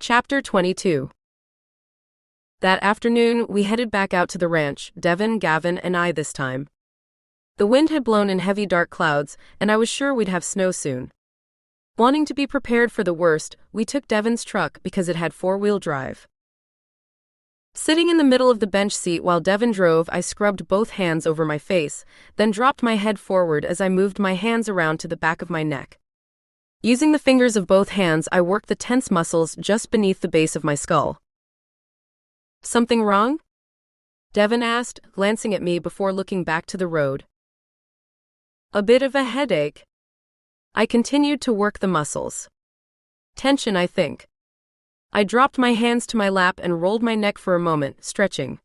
Chapter 22. That afternoon, we headed back out to the ranch, Devin, Gavin, and I this time. The wind had blown in heavy dark clouds, and I was sure we'd have snow soon. Wanting to be prepared for the worst, we took Devin's truck because it had four-wheel drive. Sitting in the middle of the bench seat while Devin drove, I scrubbed both hands over my face, then dropped my head forward as I moved my hands around to the back of my neck. Using the fingers of both hands, I worked the tense muscles just beneath the base of my skull. "Something wrong?" Devin asked, glancing at me before looking back to the road. "A bit of a headache." I continued to work the muscles. "Tension, I think." I dropped my hands to my lap and rolled my neck for a moment, stretching.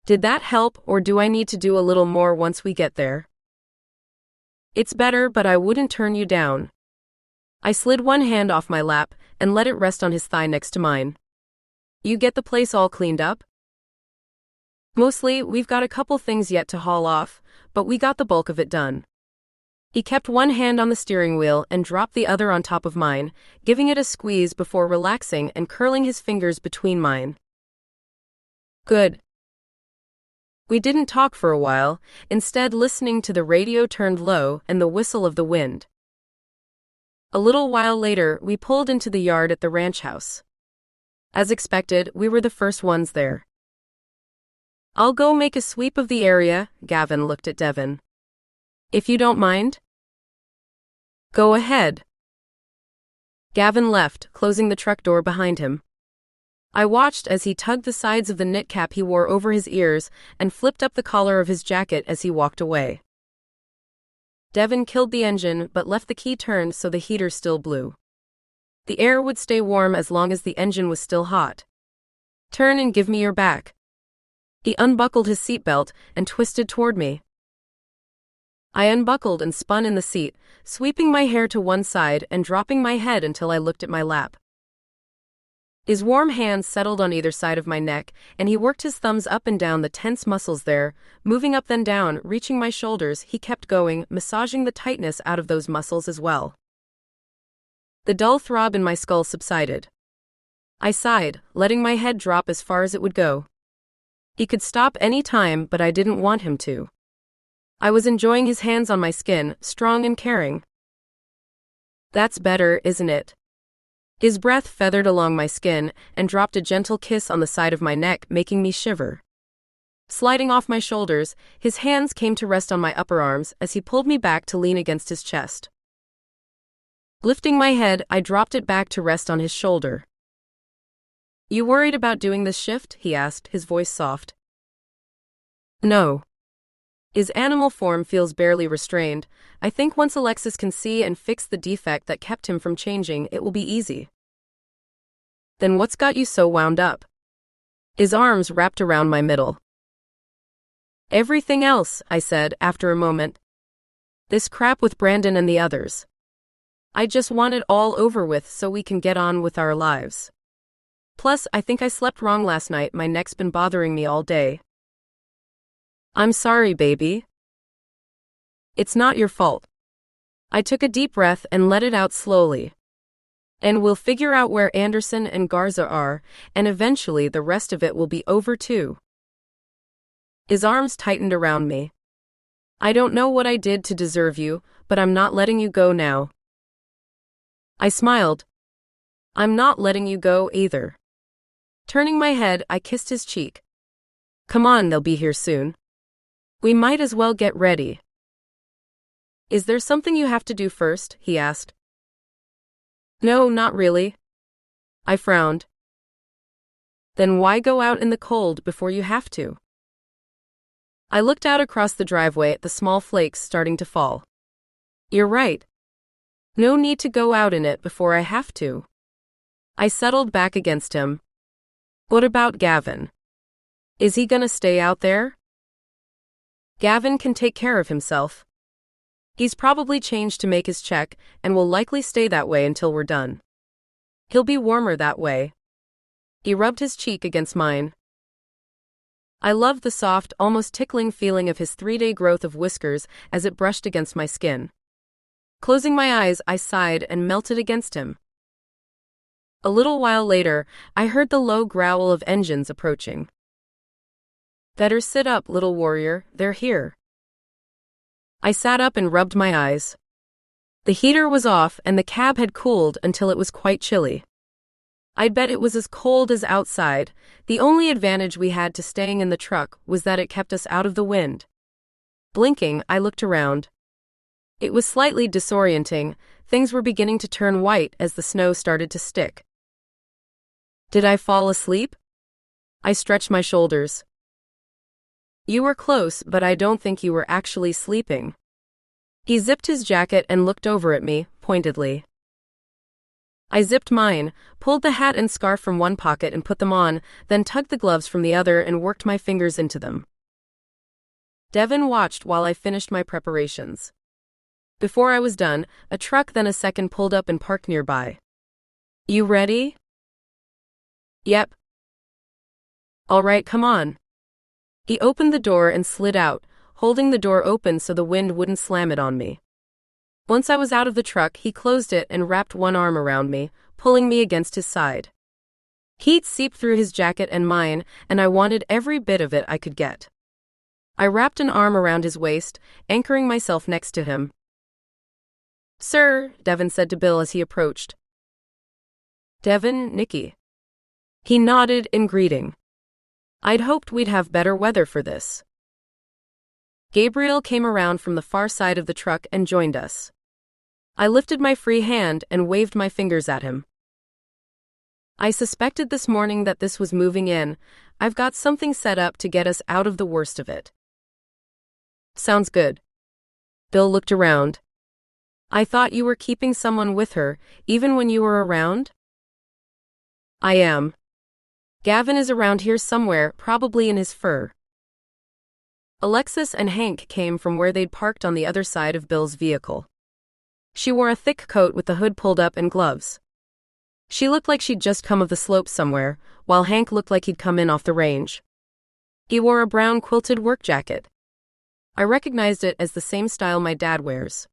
"Did that help, or do I need to do a little more once we get there?" "It's better, but I wouldn't turn you down." I slid one hand off my lap and let it rest on his thigh next to mine. "You get the place all cleaned up?" "Mostly, we've got a couple things yet to haul off, but we got the bulk of it done." He kept one hand on the steering wheel and dropped the other on top of mine, giving it a squeeze before relaxing and curling his fingers between mine. "Good." We didn't talk for a while, instead listening to the radio turned low and the whistle of the wind. A little while later, we pulled into the yard at the ranch house. As expected, we were the first ones there. "I'll go make a sweep of the area," Gavin looked at Devin. "If you don't mind?" "Go ahead." Gavin left, closing the truck door behind him. I watched as he tugged the sides of the knit cap he wore over his ears and flipped up the collar of his jacket as he walked away. Devin killed the engine but left the key turned so the heater still blew. The air would stay warm as long as the engine was still hot. "Turn and give me your back." He unbuckled his seatbelt and twisted toward me. I unbuckled and spun in the seat, sweeping my hair to one side and dropping my head until I looked at my lap. His warm hands settled on either side of my neck, and he worked his thumbs up and down the tense muscles there, moving up then down, reaching my shoulders. He kept going, massaging the tightness out of those muscles as well. The dull throb in my skull subsided. I sighed, letting my head drop as far as it would go. He could stop any time, but I didn't want him to. I was enjoying his hands on my skin, strong and caring. "That's better, isn't it?" His breath feathered along my skin and dropped a gentle kiss on the side of my neck, making me shiver. Sliding off my shoulders, his hands came to rest on my upper arms as he pulled me back to lean against his chest. Lifting my head, I dropped it back to rest on his shoulder. "You worried about doing this shift?" he asked, his voice soft. "No." His animal form feels barely restrained. "I think once Alexis can see and fix the defect that kept him from changing, it will be easy." "Then what's got you so wound up?" His arms wrapped around my middle. "Everything else," I said after a moment. "This crap with Brandon and the others. I just want it all over with so we can get on with our lives. Plus, I think I slept wrong last night. My neck's been bothering me all day." "I'm sorry, baby." "It's not your fault." I took a deep breath and let it out slowly. "And we'll figure out where Anderson and Garza are, and eventually the rest of it will be over too." His arms tightened around me. "I don't know what I did to deserve you, but I'm not letting you go now." I smiled. "I'm not letting you go either." Turning my head, I kissed his cheek. "Come on, they'll be here soon. We might as well get ready." "Is there something you have to do first?" he asked. "No, not really." I frowned. "Then why go out in the cold before you have to?" I looked out across the driveway at the small flakes starting to fall. "You're right. No need to go out in it before I have to." I settled back against him. "What about Gavin? Is he gonna stay out there?" "Gavin can take care of himself. He's probably changed to make his check and will likely stay that way until we're done. He'll be warmer that way." He rubbed his cheek against mine. I loved the soft, almost tickling feeling of his 3-day growth of whiskers as it brushed against my skin. Closing my eyes, I sighed and melted against him. A little while later, I heard the low growl of engines approaching. Better sit up, little warrior, they're here. I sat up and rubbed my eyes. The heater was off and the cab had cooled until it was quite chilly. I'd bet it was as cold as outside. The only advantage we had to staying in the truck was that it kept us out of the wind. Blinking, I looked around. It was slightly disorienting. Things were beginning to turn white as the snow started to stick. Did I fall asleep? I stretched my shoulders. You were close, but I don't think you were actually sleeping. He zipped his jacket and looked over at me, pointedly. I zipped mine, pulled the hat and scarf from one pocket and put them on, then tugged the gloves from the other and worked my fingers into them. Devin watched while I finished my preparations. Before I was done, a truck then a second pulled up and parked nearby. You ready? Yep. All right, come on. He opened the door and slid out, holding the door open so the wind wouldn't slam it on me. Once I was out of the truck, he closed it and wrapped one arm around me, pulling me against his side. Heat seeped through his jacket and mine, and I wanted every bit of it I could get. I wrapped an arm around his waist, anchoring myself next to him. Sir, Devin said to Bill as he approached. Devin, Nickie. He nodded in greeting. I'd hoped we'd have better weather for this. Gabriel came around from the far side of the truck and joined us. I lifted my free hand and waved my fingers at him. I suspected this morning that this was moving in. I've got something set up to get us out of the worst of it. Sounds good. Bill looked around. I thought you were keeping someone with her, even when you were around? I am. Gavin is around here somewhere, probably in his fur. Alexis and Hank came from where they'd parked on the other side of Bill's vehicle. She wore a thick coat with the hood pulled up and gloves. She looked like she'd just come of the slopes somewhere, while Hank looked like he'd come in off the range. He wore a brown quilted work jacket. I recognized it as the same style my dad wears.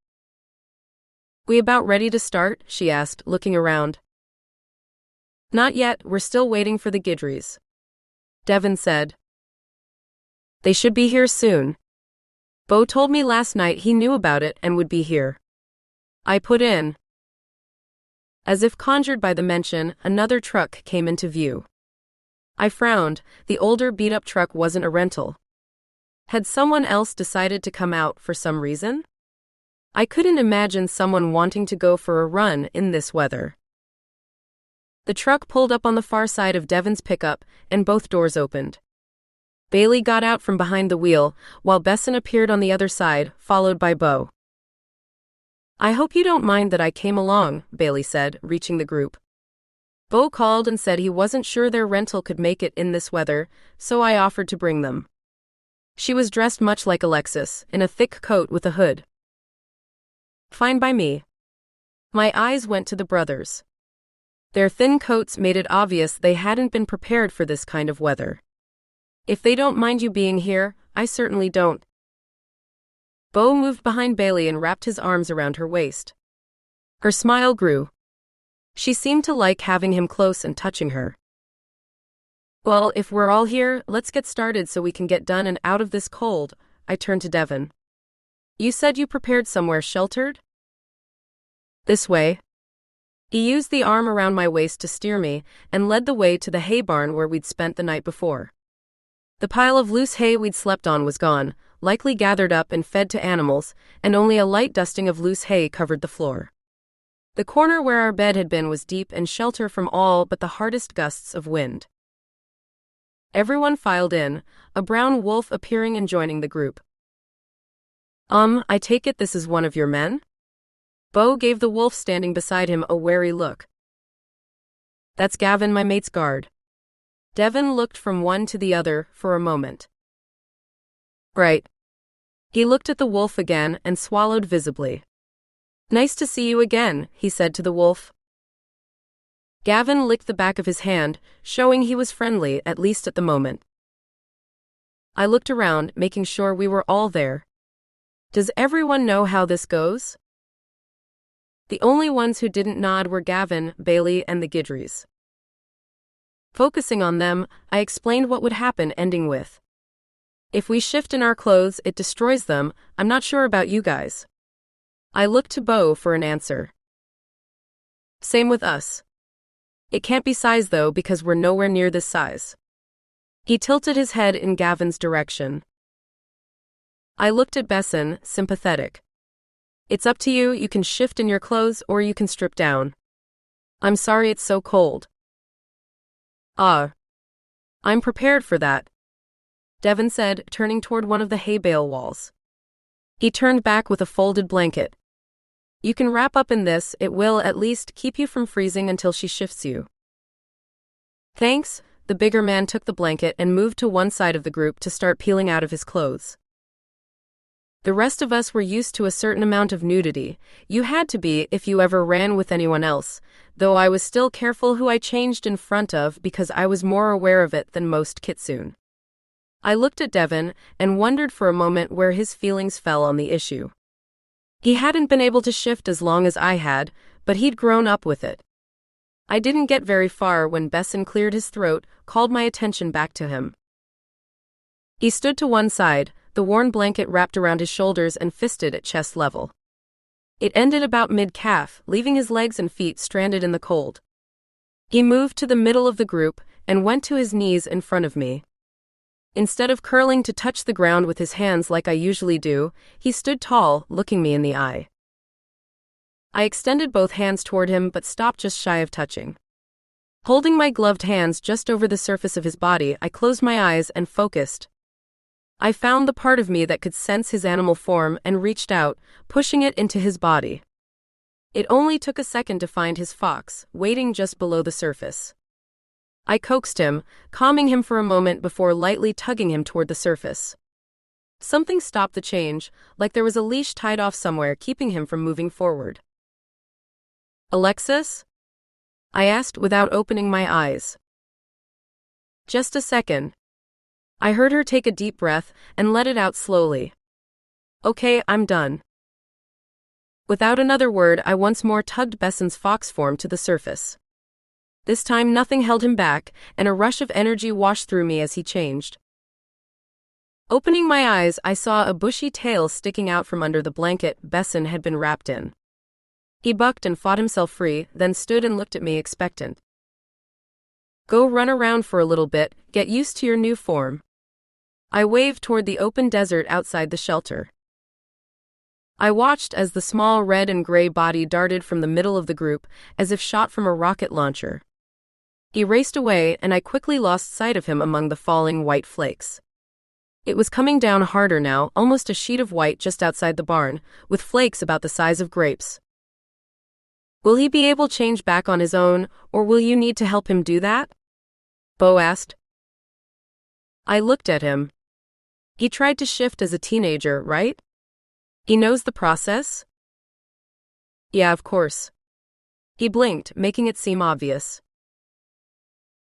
We about ready to start? She asked, looking around. Not yet, we're still waiting for the Guidrys. Devin said. They should be here soon. Bo told me last night he knew about it and would be here. I put in. As if conjured by the mention, another truck came into view. I frowned. The older beat-up truck wasn't a rental. Had someone else decided to come out for some reason? I couldn't imagine someone wanting to go for a run in this weather. The truck pulled up on the far side of Devin's pickup, and both doors opened. Bailey got out from behind the wheel, while Besson appeared on the other side, followed by Bo. I hope you don't mind that I came along, Bailey said, reaching the group. Bo called and said he wasn't sure their rental could make it in this weather, so I offered to bring them. She was dressed much like Alexis, in a thick coat with a hood. Fine by me. My eyes went to the brothers. Their thin coats made it obvious they hadn't been prepared for this kind of weather. If they don't mind you being here, I certainly don't. Bo moved behind Bailey and wrapped his arms around her waist. Her smile grew. She seemed to like having him close and touching her. Well, if we're all here, let's get started so we can get done and out of this cold, I turned to Devin. You said you prepared somewhere sheltered? This way. He used the arm around my waist to steer me and led the way to the hay barn where we'd spent the night before. The pile of loose hay we'd slept on was gone, likely gathered up and fed to animals, and only a light dusting of loose hay covered the floor. The corner where our bed had been was deep and shelter from all but the hardest gusts of wind. Everyone filed in, a brown wolf appearing and joining the group. I take it this is one of your men? Bo gave the wolf standing beside him a wary look. That's Gavin, my mate's guard. Devin looked from one to the other for a moment. Right. He looked at the wolf again and swallowed visibly. Nice to see you again, he said to the wolf. Gavin licked the back of his hand, showing he was friendly, at least at the moment. I looked around, making sure we were all there. Does everyone know how this goes? The only ones who didn't nod were Gavin, Bailey, and the Guidrys. Focusing on them, I explained what would happen, ending with, "If we shift in our clothes, it destroys them. I'm not sure about you guys." I looked to Bo for an answer. "Same with us. It can't be size though because we're nowhere near this size." He tilted his head in Gavin's direction. I looked at Besson, sympathetic. "It's up to you, you can shift in your clothes or you can strip down. I'm sorry it's so cold." I'm prepared for that," Devin said, turning toward one of the hay bale walls. He turned back with a folded blanket. "You can wrap up in this, it will at least keep you from freezing until she shifts you." "Thanks." The bigger man took the blanket and moved to one side of the group to start peeling out of his clothes. The rest of us were used to a certain amount of nudity. You had to be if you ever ran with anyone else, though I was still careful who I changed in front of because I was more aware of it than most Kitsune. I looked at Devin and wondered for a moment where his feelings fell on the issue. He hadn't been able to shift as long as I had, but he'd grown up with it. I didn't get very far when Besson cleared his throat, called my attention back to him. He stood to one side, the worn blanket wrapped around his shoulders and fisted at chest level. It ended about mid-calf, leaving his legs and feet stranded in the cold. He moved to the middle of the group and went to his knees in front of me. Instead of curling to touch the ground with his hands like I usually do, he stood tall, looking me in the eye. I extended both hands toward him but stopped just shy of touching. Holding my gloved hands just over the surface of his body, I closed my eyes and focused. I found the part of me that could sense his animal form and reached out, pushing it into his body. It only took a second to find his fox, waiting just below the surface. I coaxed him, calming him for a moment before lightly tugging him toward the surface. Something stopped the change, like there was a leash tied off somewhere keeping him from moving forward. "Alexis?" I asked without opening my eyes. "Just a second." I heard her take a deep breath and let it out slowly. "Okay, I'm done." Without another word, I once more tugged Besson's fox form to the surface. This time nothing held him back, and a rush of energy washed through me as he changed. Opening my eyes, I saw a bushy tail sticking out from under the blanket Besson had been wrapped in. He bucked and fought himself free, then stood and looked at me expectant. "Go run around for a little bit, get used to your new form." I waved toward the open desert outside the shelter. I watched as the small red and gray body darted from the middle of the group, as if shot from a rocket launcher. He raced away, and I quickly lost sight of him among the falling white flakes. It was coming down harder now, almost a sheet of white just outside the barn, with flakes about the size of grapes. "Will he be able to change back on his own, or will you need to help him do that?" Bo asked. I looked at him. He tried to shift as a teenager, right? He knows the process? Yeah, of course. He blinked, making it seem obvious.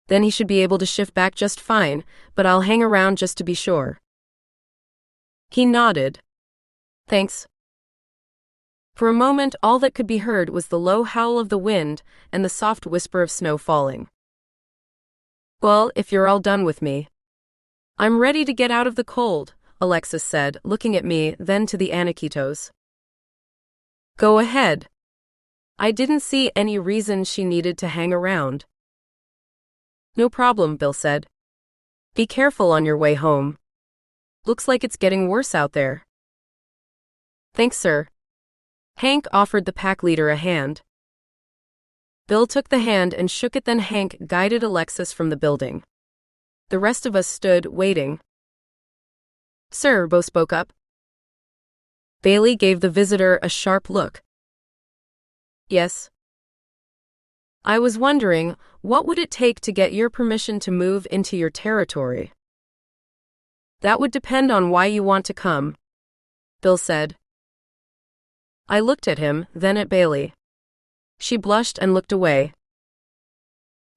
Then he should be able to shift back just fine, but I'll hang around just to be sure. He nodded. Thanks. For a moment, all that could be heard was the low howl of the wind and the soft whisper of snow falling. "Well, if you're all done with me." "I'm ready to get out of the cold," Alexis said, looking at me, then to the Anikitos. "Go ahead." I didn't see any reason she needed to hang around. "No problem," Bill said. "Be careful on your way home. Looks like it's getting worse out there." "Thanks, sir." Hank offered the pack leader a hand. Bill took the hand and shook it, then Hank guided Alexis from the building. The rest of us stood, waiting. "Sir," Bo spoke up. Bailey gave the visitor a sharp look. "Yes?" "I was wondering, what would it take to get your permission to move into your territory?" "That would depend on why you want to come," Bill said. I looked at him, then at Bailey. She blushed and looked away.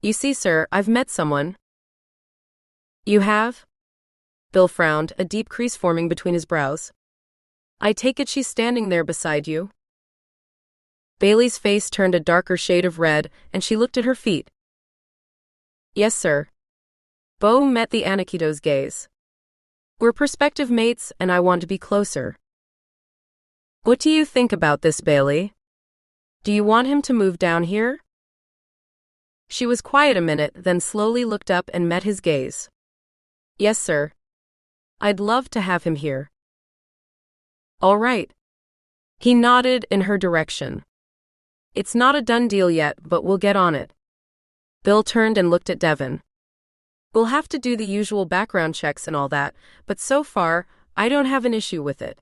"You see, sir, I've met someone." "You have?" Bill frowned, a deep crease forming between his brows. "I take it she's standing there beside you?" Bailey's face turned a darker shade of red, and she looked at her feet. Yes, sir. Bo met the Anakito's gaze. We're prospective mates, and I want to be closer. What do you think about this, Bailey? Do you want him to move down here? She was quiet a minute, then slowly looked up and met his gaze. Yes, sir. I'd love to have him here. All right. He nodded in her direction. It's not a done deal yet, but we'll get on it. Bill turned and looked at Devin. We'll have to do the usual background checks and all that, but so far, I don't have an issue with it.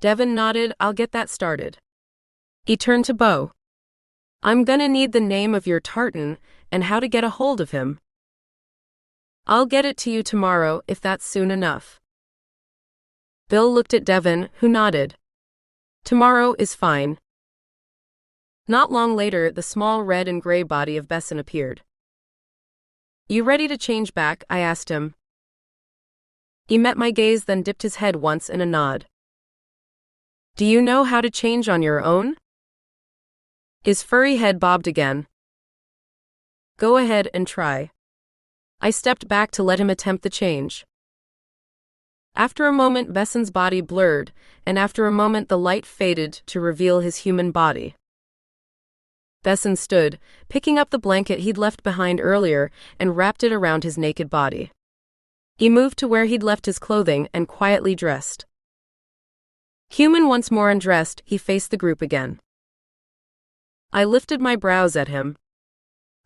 Devin nodded. I'll get that started. He turned to Bo. I'm gonna need the name of your tartan and how to get a hold of him. I'll get it to you tomorrow if that's soon enough. Bill looked at Devin, who nodded. Tomorrow is fine. Not long later, the small red and gray body of Besson appeared. You ready to change back? I asked him. He met my gaze, then dipped his head once in a nod. Do you know how to change on your own? His furry head bobbed again. Go ahead and try. I stepped back to let him attempt the change. After a moment, Besson's body blurred, and after a moment the light faded to reveal his human body. Besson stood, picking up the blanket he'd left behind earlier, and wrapped it around his naked body. He moved to where he'd left his clothing and quietly dressed. Human once more undressed, he faced the group again. I lifted my brows at him.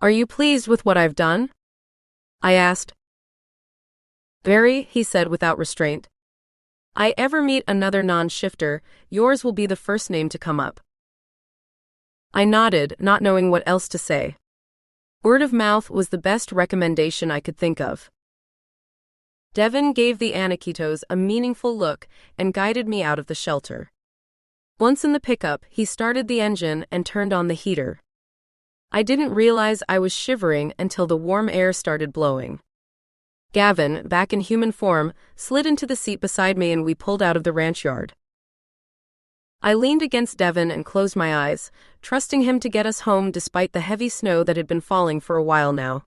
Are you pleased with what I've done? I asked. Very, he said without restraint. I ever meet another non-shifter, yours will be the first name to come up. I nodded, not knowing what else to say. Word of mouth was the best recommendation I could think of. Devin gave the Anakitos a meaningful look and guided me out of the shelter. Once in the pickup, he started the engine and turned on the heater. I didn't realize I was shivering until the warm air started blowing. Gavin, back in human form, slid into the seat beside me and we pulled out of the ranch yard. I leaned against Devin and closed my eyes, trusting him to get us home despite the heavy snow that had been falling for a while now.